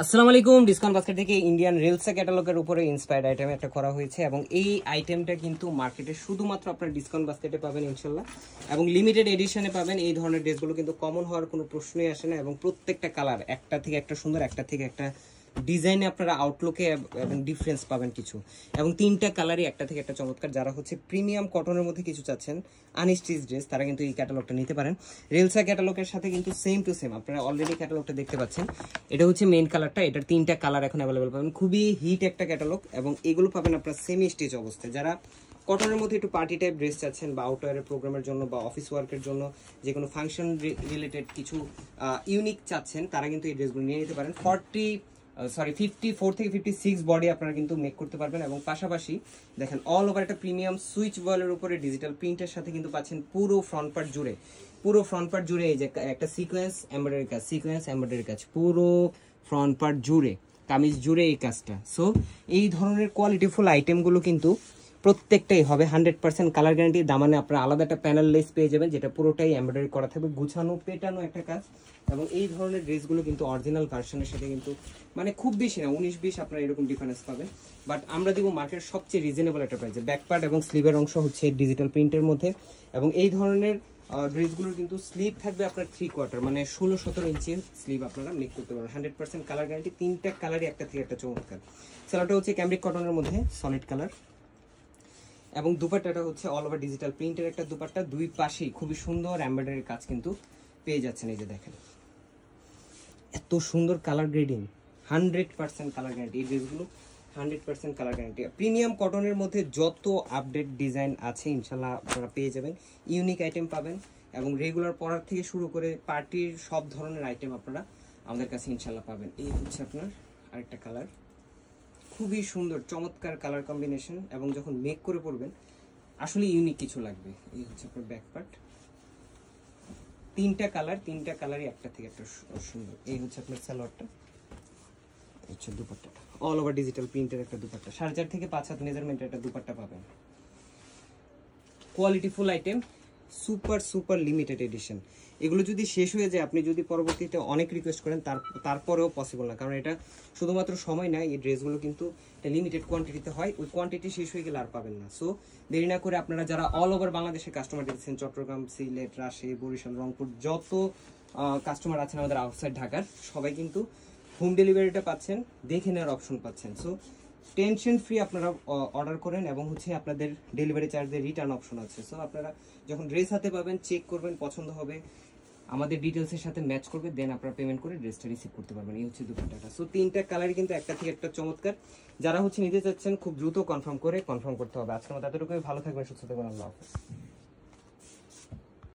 আসসালামু আলাইকুম। Discount basket থেকে ইন্ডিয়ান রেলসা ক্যাটালগের উপরে ইন্সপায়ার্ড আইটেম একটা করা হয়েছে এবং এই আইটেমটা কিন্তু মার্কেটে শুধুমাত্র আপনার ডিসকাউন্ট বাস্কেটে পাবেন ইনশাল্লাহ, এবং লিমিটেড এডিশনে পাবেন। এই ধরনের ড্রেসগুলো কিন্তু কমন হওয়ার কোনো প্রশ্নই আসে না এবং প্রত্যেকটা কালার একটা থেকে একটা সুন্দর, একটা থেকে একটা ডিজাইনে আপনারা আউটলুকে এবং ডিফারেন্স পাবেন কিছু, এবং তিনটা কালারই একটা থেকে একটা চমৎকার। যারা হচ্ছে প্রিমিয়াম কটনের মধ্যে কিছু চাচ্ছেন আনস্টিচ ড্রেস, তারা কিন্তু এই ক্যাটালগটা নিতে পারেন। রেলসা ক্যাটালগের সাথে কিন্তু সেম টু সেম আপনারা অলরেডি ক্যাটালগটা দেখতে পাচ্ছেন। এটা হচ্ছে মেইন কালারটা, এটার তিনটা কালার এখন অ্যাভেলেবল পাবেন। খুবই হিট একটা ক্যাটালগ এবং এগুলো পাবেন আপনার সেমি স্টিচ অবস্থায়। যারা কটনের মধ্যে একটু পার্টি টাইপ ড্রেস চাচ্ছেন বা আউটওয়ারের প্রোগ্রামের জন্য বা অফিস ওয়ার্কের জন্য, যে কোনো ফাংশন রিলেটেড কিছু ইউনিক চাচ্ছেন, তারা কিন্তু এই ড্রেসগুলো নিয়ে নিতে পারেন। 54 থেকে 56 বডি আপনারা কিন্তু মেক করতে পারবেন। এবং পাশাপাশি দেখেন অল ওভার একটা প্রিমিয়াম সুইচ বয়েলের উপরে ডিজিটাল প্রিন্টের সাথে কিন্তু পাচ্ছেন পুরো ফ্রন্ট পার্ট জুড়ে এই যে একটা সিকোয়েন্স এমব্রয়ডারি কাজ পুরো ফ্রন্ট পার্ট জুড়ে, কামিজ জুড়ে এই কাজটা। সো এই ধরনের কোয়ালিটিফুল আইটেমগুলো কিন্তু প্রত্যেকটাই হবে 100% কালার গ্যারান্টি। দামানে আপনারা আলাদা একটা প্যানেল লেস পেয়ে যাবেন, যেটা পুরোটাই এমব্রয়ডারি করা থাকবে, গুছানো পেটানো একটা কাজ। এবং এই ধরনের ড্রেসগুলো কিন্তু অরিজিনাল ভার্সনের সাথে কিন্তু মানে খুব বেশি না 19-20 আপনারা এরকম ডিফারেন্স পাবেন। বাট আমরা দিব মার্কেট সবচেয়ে রিজনেবল একটা প্রাইসে। ব্যাক পার্ট এবং স্লিভের অংশ হচ্ছে ডিজিটাল প্রিন্টের মধ্যে, এবং এই ধরনের ড্রেসগুলোর কিন্তু স্লিভ থাকবে আপনার 3/4 মানে 16-17 ইঞ্চি স্লিভ আপনারা মেক করতে পারবেন। 100% কালার গ্যারান্টি, তিনটা কালারই একটা থেকে একটা চমৎকার। সেলারটা হচ্ছে ক্যামব্রিক কটনের মধ্যে সলিড কালার, এবং দুপাট্টাটা হচ্ছে অল ওভার ডিজিটাল প্রিন্টের একটা দুপাট্টা। দুই পাশেই খুবই সুন্দর এমব্রয়ডারির কাজ কিন্তু পেয়ে যাচ্ছেন। এই যে দেখেন এত সুন্দর কালার গ্রেডিং, 100% কালার গ্যারান্টি। এই ড্রেসগুলো 100% কালার গ্যারান্টি। প্রিমিয়াম কটনের মধ্যে যত আপডেট ডিজাইন আছে ইনশাল্লাহ আপনারা পেয়ে যাবেন, ইউনিক আইটেম পাবেন, এবং রেগুলার পরার থেকে শুরু করে পার্টির সব ধরনের আইটেম আপনারা আমাদের কাছে ইনশাল্লাহ পাবেন। এই হচ্ছে আপনার আরেকটা কালার, খুবই সুন্দর চমৎকার কালার কম্বিনেশন, এবং যখন মেক করে পরবেন আসলে ইউনিক কিছু লাগবে। এই হচ্ছে আপনার ব্যাক পার্ট, তিনটা কালারই একটা থেকে একটা সুন্দর। এই হচ্ছে আপনার সালোয়ারটা, হচ্ছে দুপাট্টাটা অল ওভার ডিজিটাল প্রিন্টের একটা দুপাট্টা, 4.5 থেকে 5 হাত মেজারমেন্টের একটা দুপাট্টা পাবেন। কোয়ালিটিফুল আইটেম, সুপার লিমিটেড এডিশন। এগুলো যদি শেষ হয়ে যায়, আপনি যদি পরবর্তীতে অনেক রিকোয়েস্ট করেন তারপরেও পসিবল না, কারণ এটা শুধুমাত্র সময় না, এই ড্রেসগুলো কিন্তু লিমিটেড কোয়ান্টিটিতে হয়, ওই কোয়ান্টিটি শেষ হয়ে গেলে আর পাবেন না। সো দেরি না করে আপনারা যারা অল ওভার বাংলাদেশের কাস্টমার দিচ্ছেন, চট্টগ্রাম, সিলেট, রাজশাহী, বরিশাল, রংপুর, যত কাস্টমার আছেন আমাদের আউটসাইড ঢাকার, সবাই কিন্তু হোম ডেলিভারিটা পাচ্ছেন, দেখে নেওয়ার অপশন পাচ্ছেন। সো টেনশন ফ্রি আপনারা অর্ডার করেন, এবং হচ্ছে আপনাদের ডেলিভারি চার্জে রিটার্ন অপশন আছে। সো আপনারা যখন ড্রেস হাতে পাবেন, চেক করবেন, পছন্দ হবে, আমাদের ডিটেলসের সাথে ম্যাচ করবে, দেন আপনারা পেমেন্ট করে ড্রেসটা রিসিভ করতে পারবেন। এই হচ্ছে দুপাট্টাটা। সো তিনটা কালারই কিন্তু একটা থেকে একটা চমৎকার। যারা হচ্ছে নিতে চাচ্ছেন খুব দ্রুত কনফার্ম করতে হবে। আজকের মতো এতটুকুই, ভালো থাকবেন, সুস্থ থাকবেন, আল্লাহ হাফেজ।